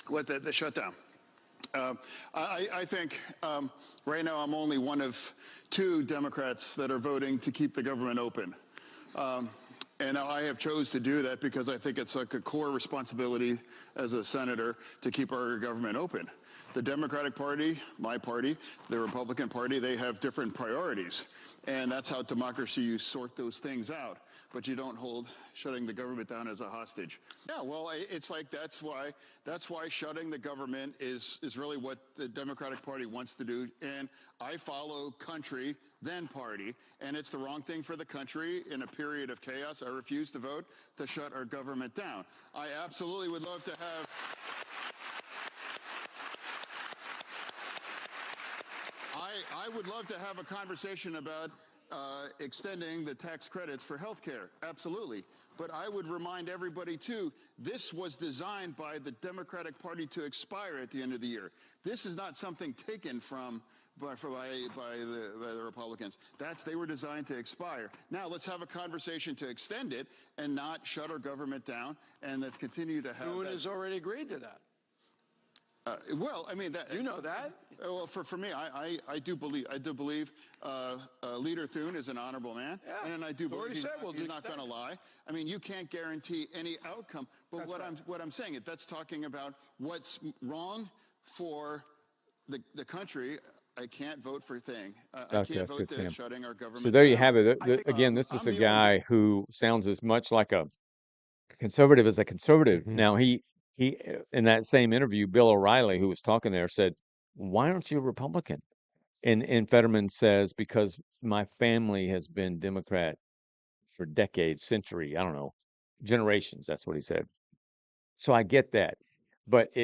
What the shutdown? I think right now I'm only one of two Democrats that are voting to keep the government open. And I have chose to do that because I think it's like a core responsibility as a senator to keep our government open. The Democratic Party, my party, the Republican Party, they have different priorities. And that's how democracy, you sort those things out. But you don't hold shutting the government down as a hostage. Yeah, well, it's like that's why shutting the government is really what the Democratic Party wants to do. And I follow country, then party, and it's the wrong thing for the country in a period of chaos. I refuse to vote to shut our government down. I absolutely would love to have. I would love to have a conversation about extending the tax credits for health care. Absolutely. But I would remind everybody, too, this was designed by the Democratic Party to expire at the end of the year. This is not something taken by the Republicans. They were designed to expire. Now let's have a conversation to extend it and not shut our government down, and let's continue to have. Thune has already agreed to that. Well, I mean that. You know that. Well, for me, I do believe Leader Thune is an honorable man, Yeah, and I do believe already he's said not, we'll he's not going to extend lie. I mean, you can't guarantee any outcome, but That's right. what I'm saying is that's talking about what's wrong for the country. I can't vote for thing. I Okay, can't that's vote good, to Sam. shutting our government So there you down. have it. I think, Again, this is I'm a the only guy who sounds as much like a conservative as a conservative. Mhm. Now, he in that same interview, Bill O'Reilly, who was talking there, said, "Why aren't you a Republican?" And Fetterman says, "Because my family has been Democrat for decades, century, I don't know, generations." That's what he said. So I get that, but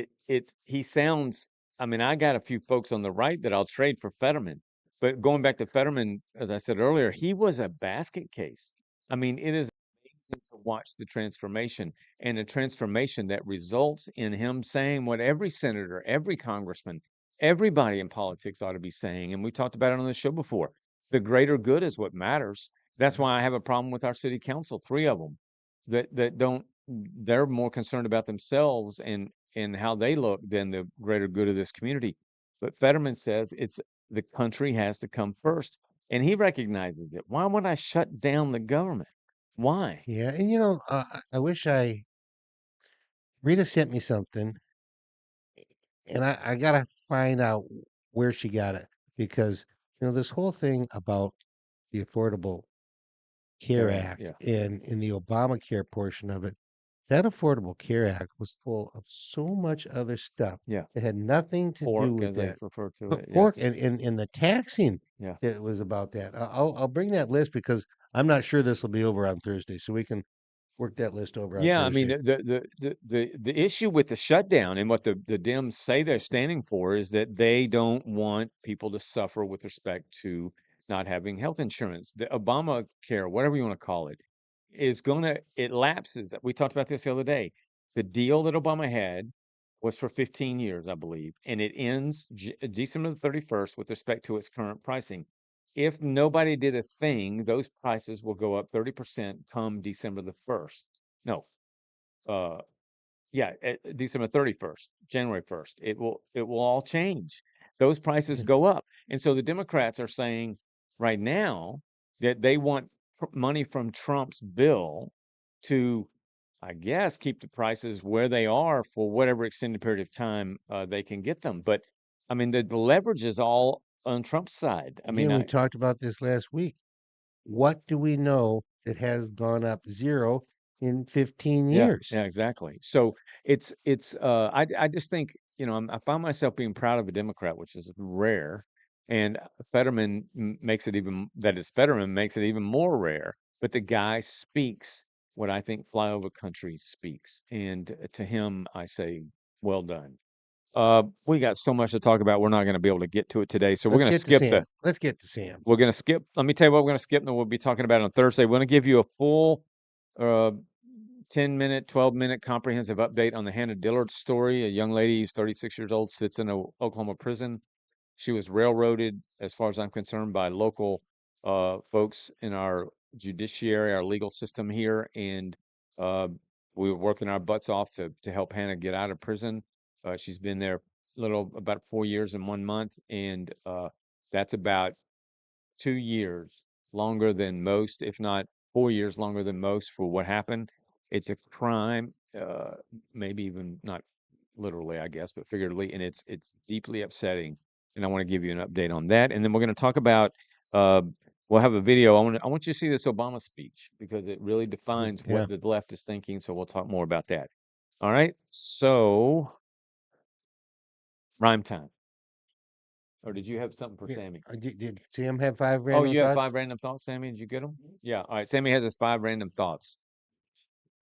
he sounds. I mean, I got a few folks on the right that I'll trade for Fetterman, but going back to Fetterman, as I said earlier, he was a basket case. I mean, it is amazing to watch the transformation and the transformation that results in him saying what every senator, every congressman, everybody in politics ought to be saying. And we talked about it on the show before. The greater good is what matters. That's why I have a problem with our city council, three of them that don't they're more concerned about themselves and how they look than the greater good of this community. But Fetterman says it's the country has to come first, and he recognizes it. Why would I shut down the government? Why? Yeah, and I wish Rita sent me something, and I gotta find out where she got it because this whole thing about the Affordable Care Act Yeah, and in the Obamacare portion of it, that Affordable Care Act was full of so much other stuff yeah. that had nothing to do Pork, with as they that. refer to But it. Yeah, pork and the taxing yeah. that was about that. I'll bring that list because I'm not sure this will be over on Thursday, so we can work that list over on Yeah, I mean Thursday. the issue with the shutdown and what the Dems say they're standing for is that they don't want people to suffer with respect to not having health insurance. The Obamacare, whatever you want to call it, it lapses. We talked about this the other day. The deal that Obama had was for 15 years, I believe, and it ends December the 31st with respect to its current pricing. If nobody did a thing, those prices will go up 30% come December the 1st. No, uh, Yeah, December 31st, January 1st, it will all change. Those prices go up. And so the Democrats are saying right now that they want money from Trump's bill to, I guess, keep the prices where they are for whatever extended period of time they can get them. But I mean, the leverage is all on Trump's side. I mean, we talked about this last week. What do we know that has gone up zero in 15 years? Yeah, exactly. So I just think, I find myself being proud of a Democrat, which is rare. And Fetterman makes it Fetterman makes it even more rare. But the guy speaks what I think flyover country speaks. And to him, I say, well done. We got so much to talk about. We're not going to be able to get to it today. So we're going to skip Sam. Let's get to Sam. We're going to skip. Let me tell you what we're going to skip, and we'll be talking about it on Thursday. We're going to give you a full 10-minute, 12-minute comprehensive update on the Hannah Dillard story. A young lady who's 36 years old, sits in an Oklahoma prison. She was railroaded, as far as I'm concerned, by local folks in our judiciary, our legal system here, and we were working our butts off to help Hannah get out of prison. She's been there about 4 years and 1 month, and that's about 2 years longer than most, if not 4 years longer than most for what happened. It's a crime, maybe even not literally, I guess, but figuratively, and it's deeply upsetting. And I want to give you an update on that. And then we're going to talk about. We'll have a video. I want you to see this Obama speech because it really defines what the left is thinking. So we'll talk more about that. All right. So, rhyme time. Or did you have something for Sammy? Did Sam have 5 random thoughts? Oh, you have 5 random thoughts, Sammy? Did you get them? Yeah. All right. Sammy has his 5 random thoughts.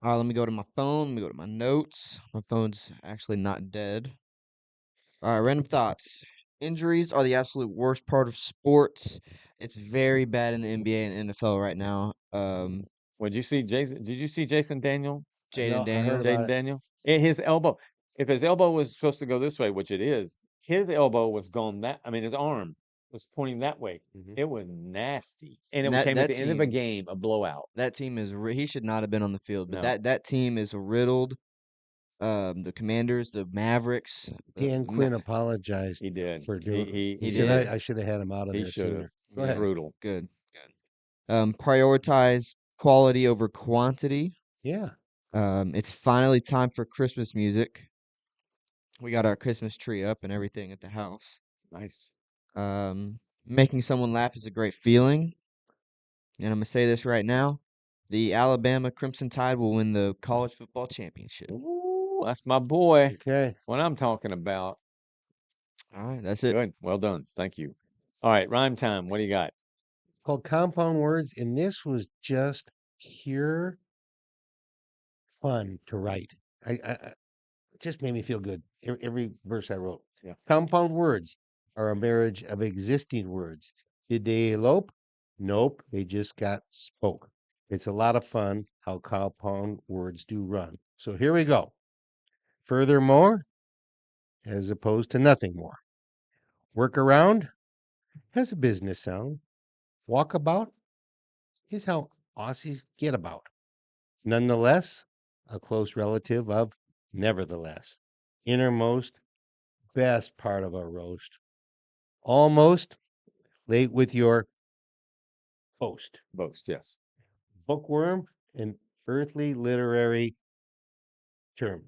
All right, let me go to my phone. Let me go to my notes. My phone's actually not dead. All right, random thoughts. Injuries are the absolute worst part of sports. It's very bad in the NBA and NFL right now. Did you see Jason Daniel? Jaden Daniels. Jaden Daniel. His elbow. If his elbow was supposed to go this way, which it is, his elbow was going his arm was pointing that way. It was nasty, and it came at the end of a game, a blowout. That team is he should not have been on the field, but No. that team is riddled. The Commanders, the Mavericks. Dan Quinn apologized. He did. For doing. He said did. I should have had him out of there sooner. Go ahead. Brutal. Good. Prioritize quality over quantity. Yeah. It's finally time for Christmas music. We got our Christmas tree up and everything at the house. Nice. Making someone laugh is a great feeling. And I'm going to say this right now. The Alabama Crimson Tide will win the college football championship. Ooh, that's my boy. Okay. What I'm talking about. All right, that's it. Good. Well done. Thank you. All right, rhyme time. What do you got? It's called Compound Words, and this was just pure fun to write. I it just made me feel good. Every verse I wrote. Yeah. Compound words are a marriage of existing words. Did they elope? Nope. They just got spoke. It's a lot of fun how compound words do run. So here we go. Furthermore, as opposed to nothing more. Work around has a business sound. Walkabout is how Aussies get about. Nonetheless, a close relative of nevertheless. Innermost, best part of our roast. Almost late with your boast. Boast, yes. Bookworm, an earthly literary term.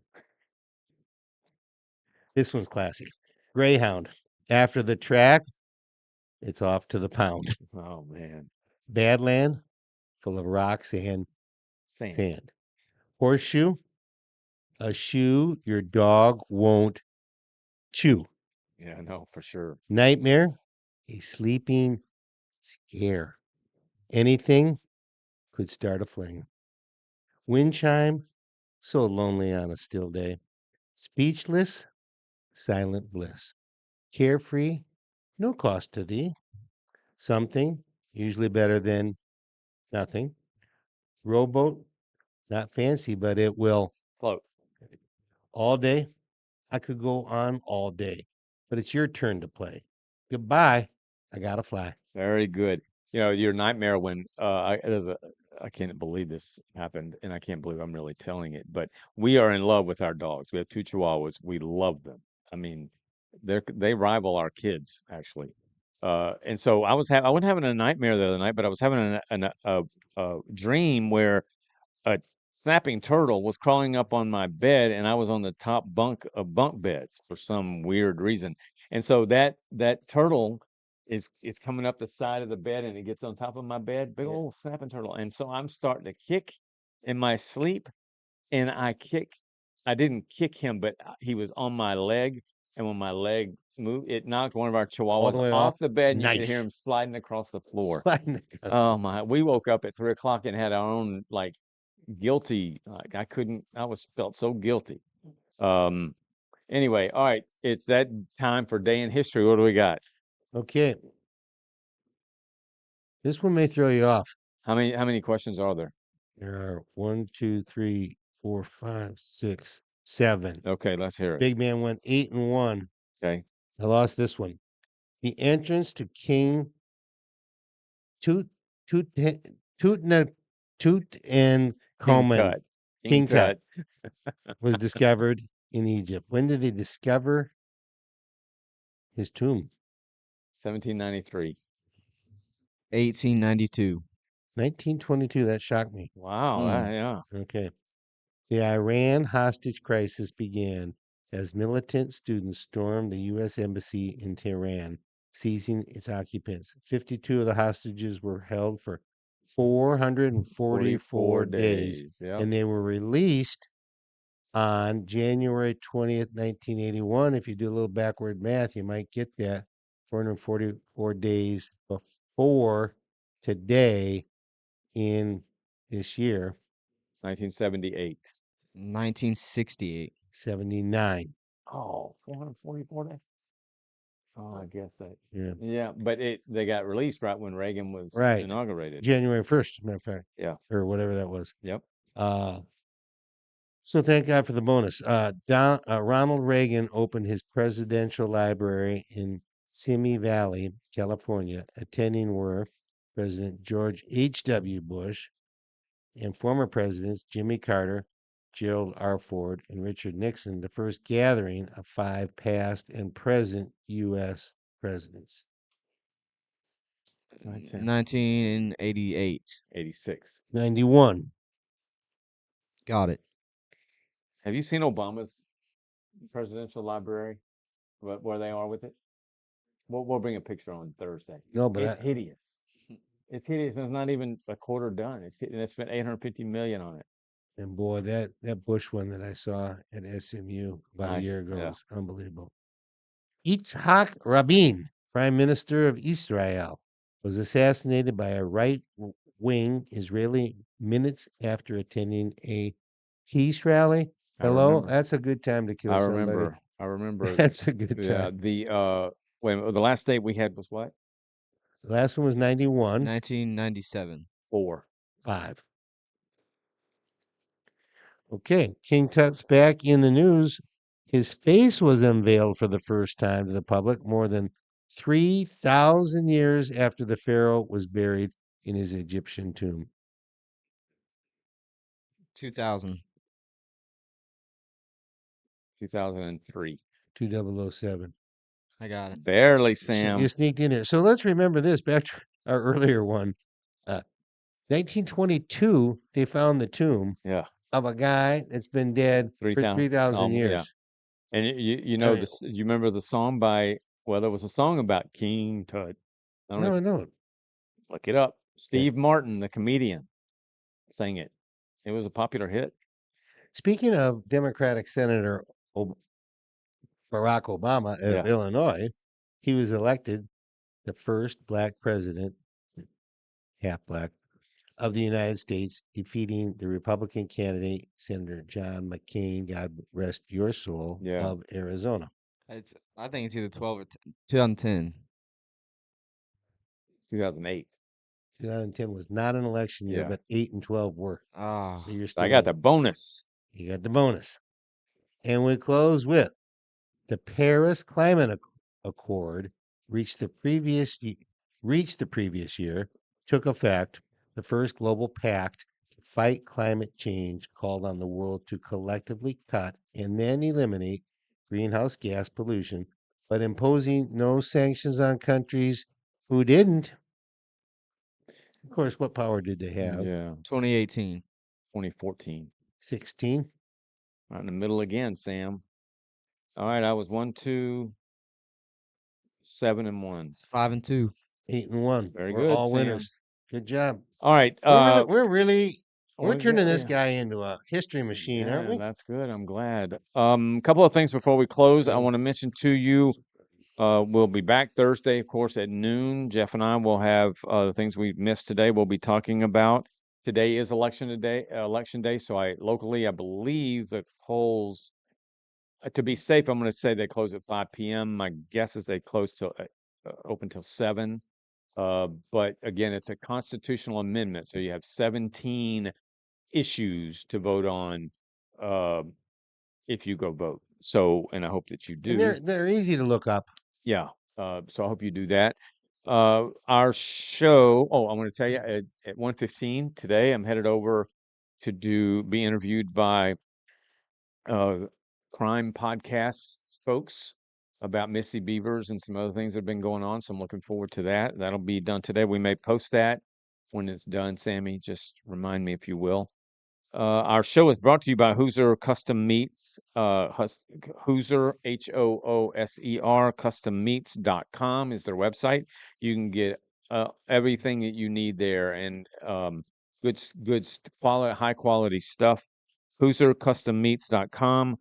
This one's classic. Greyhound. After the track, it's off to the pound. Oh, man. Badland, full of rocks and sand. Horseshoe, a shoe your dog won't chew. Yeah, no, for sure. Nightmare, a sleeping scare. Anything could start a flame. Wind chime, so lonely on a still day. Speechless, silent bliss. Carefree, no cost to thee. Something, usually better than nothing. Rowboat, not fancy, but it will float. All day. I could go on all day, but it's your turn to play. Goodbye. I gotta fly. Very good. Your nightmare when I can't believe this happened, and I can't believe I'm really telling it, but we are in love with our dogs. We have 2 Chihuahuas. We love them. I mean, they rival our kids, actually. And so I wasn't having a nightmare the other night, but I was having a dream where a snapping turtle was crawling up on my bed, and I was on the top bunk of bunk beds for some weird reason. And so that turtle is coming up the side of the bed, and it gets on top of my bed, big Yeah. old snapping turtle. And so I'm starting to kick in my sleep, and I didn't kick him, but he was on my leg, and when my leg moved, it knocked one of our All Chihuahuas the way off off? the bed, and you could hear Nice. him sliding across the floor. Sliding across Oh the- my! We woke up at 3 o'clock and had our own guilty. Like felt so guilty. Um, anyway, all right, it's that time for day in history. What do we got? Okay. This one may throw you off. How many questions are there? There are 1, 2, 3, 4, 5, 6, 7. Okay, let's hear it. Big man went 8-1. Okay, I lost this one. The entrance to King Tut Tut Tut and King Coleman, Tut. King Tut, was discovered in Egypt. When did they discover his tomb? 1793. 1892. 1922. That shocked me. Wow. Yeah. Okay. The Iran hostage crisis began as militant students stormed the U.S. Embassy in Tehran, seizing its occupants. 52 of the hostages were held for 444 days, Yeah. and they were released on January 20th, 1981. If you do a little backward math, you might get that 444 days before today in this year, 1978. 1968. 79. Oh, 444 days. Oh, I guess that. Yeah. Yeah, but they got released right when Reagan was Right. inaugurated. January 1st, matter of fact. Yeah. Or whatever that was. Yep. So thank God for the bonus. Ronald Reagan opened his presidential library in Simi Valley, California. Attending were President George H.W. Bush and former presidents Jimmy Carter, Gerald R. Ford, and Richard Nixon, the first gathering of 5 past and present U.S. presidents. 1988. 86. 91. Got it. Have you seen Obama's presidential library? Where they are with it? We'll bring a picture on Thursday. No, but It's hideous. It's hideous, and it's not even a quarter done. They spent $850 million on it. And boy, that Bush one that I saw at SMU about a Nice, year ago yeah. was unbelievable. Yitzhak Rabin, Prime Minister of Israel, was assassinated by a right-wing Israeli minutes after attending a peace rally. I Hello, remember. that's a good time to kill I somebody. remember. That's a good Yeah. time. The last date we had was what? The last one was 91. 1997. 4. 5. Okay, King Tut's back in the news. His face was unveiled for the first time to the public more than 3,000 years after the pharaoh was buried in his Egyptian tomb. 2000. 2003. 2007. I got it. Barely, So Sam. you sneaked in there. So let's remember this back to our earlier one. 1922, they found the tomb Yeah. of a guy that's been dead for 3,000 years. Yeah. And you know right. this. You remember the song by? Well, there was a song about King Tut. I don't know. No, I if- don't. Look it up. Steve Martin, the comedian, sang it. It was a popular hit. Speaking of Democratic Senator Barack Obama of Yeah. Illinois, he was elected the first black president, half black, of the United States, defeating the Republican candidate, Senator John McCain, God rest your soul, Yeah. of Arizona. I think it's either 12 or 2010. 2008. 2010 was not an election year, Yeah. but 8 and 12 were. Ah, So you're still I got the bonus. You got the bonus. And we close with the Paris Climate Accord reached the previous year, took effect the first global pact to fight climate change called on the world to collectively cut and then eliminate greenhouse gas pollution, but imposing no sanctions on countries who didn't. Of course, what power did they have? Yeah, 2018. 2014. 16. Right in the middle again, Sam. All right, I was 1, 2, 7 and 1. 5-2. 8-1. Very We're good, all Sam. winners. Good job. All right. We're turning this yeah. guy into a history machine, aren't Yeah, we? that's good. I'm glad. A couple of things before we close. I Yeah. want to mention to you, we'll be back Thursday, of course, at noon. Jeff and I will have the things we missed today. We'll be talking about. Today is election day. So I believe the polls. To be safe, I'm going to say they close at 5 p.m. My guess is they close till open till 7. But again, it's a constitutional amendment, so you have 17 issues to vote on if you go vote. So, and I hope that you And do. they're easy to look up. Yeah. So I hope you do that. Our show. Oh, I want to tell you at 1:15 today, I'm headed over to be interviewed by crime podcasts folks about Missy Beavers and some other things that have been going on. So I'm looking forward to that. That'll be done today. We may post that when it's done. Sammy, just remind me if you will. Our show is brought to you by Hoosier Custom Meats. Hoosier, HOOSER, custommeats.com is their website. You can get everything that you need there, and good quality, high quality stuff. HoosierCustomMeats.com.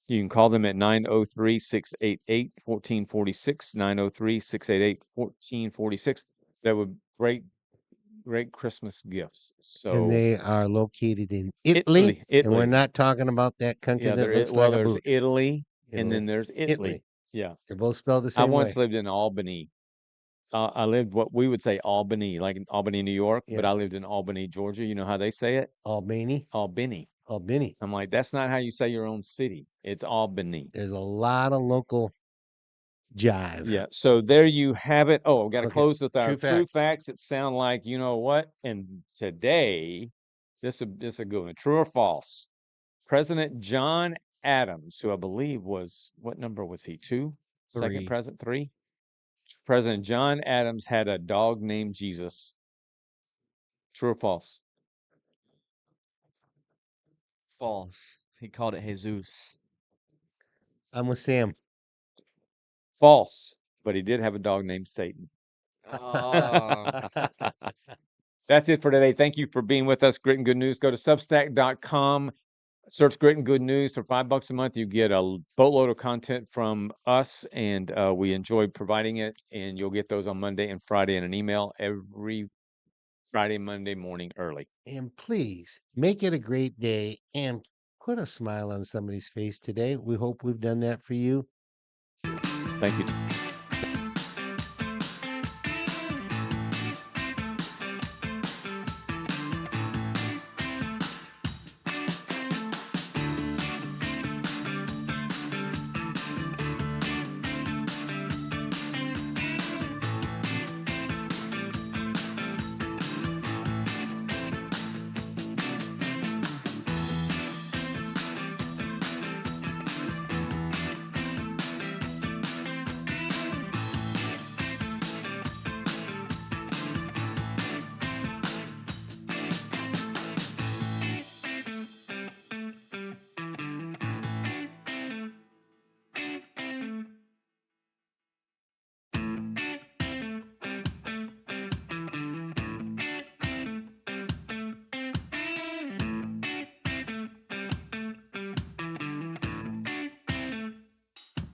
You can call them at 903-688-1446, 903-688-1446. That would great Christmas gifts. And So they are located in Italy. And we're not talking about that country yeah, that looks like a there's boot. Italy, and Italy. then there's Italy. Yeah. They're both spelled the I same way. once lived in Albany. I lived what we would say Albany, like in Albany, New York, but Yeah. I lived in Albany, Georgia. You know how they say it? Albany. Albany. Albany. I'm like, that's not how you say your own city. It's Albany. There's a lot of local jive. Yeah. So there you have it. Oh, I've got to Okay. close with our True true fact. facts that sound like you know what. And today, this is a good one. True or false? President John Adams, who I believe was, what number was he? 2? Second 3. president? 3? President John Adams had a dog named Jesus. True or false? False. He called it Jesus. I'm with Sam. False. But he did have a dog named Satan. Oh. That's it for today. Thank you for being with us. Grit and Good News. Go to Substack.com. Search Grit and Good News for $5 a month. You get a boatload of content from us, and we enjoy providing it. And you'll get those on Monday and Friday in an email every Friday, Monday morning early. And please make it a great day and put a smile on somebody's face today. We hope we've done that for you. Thank you.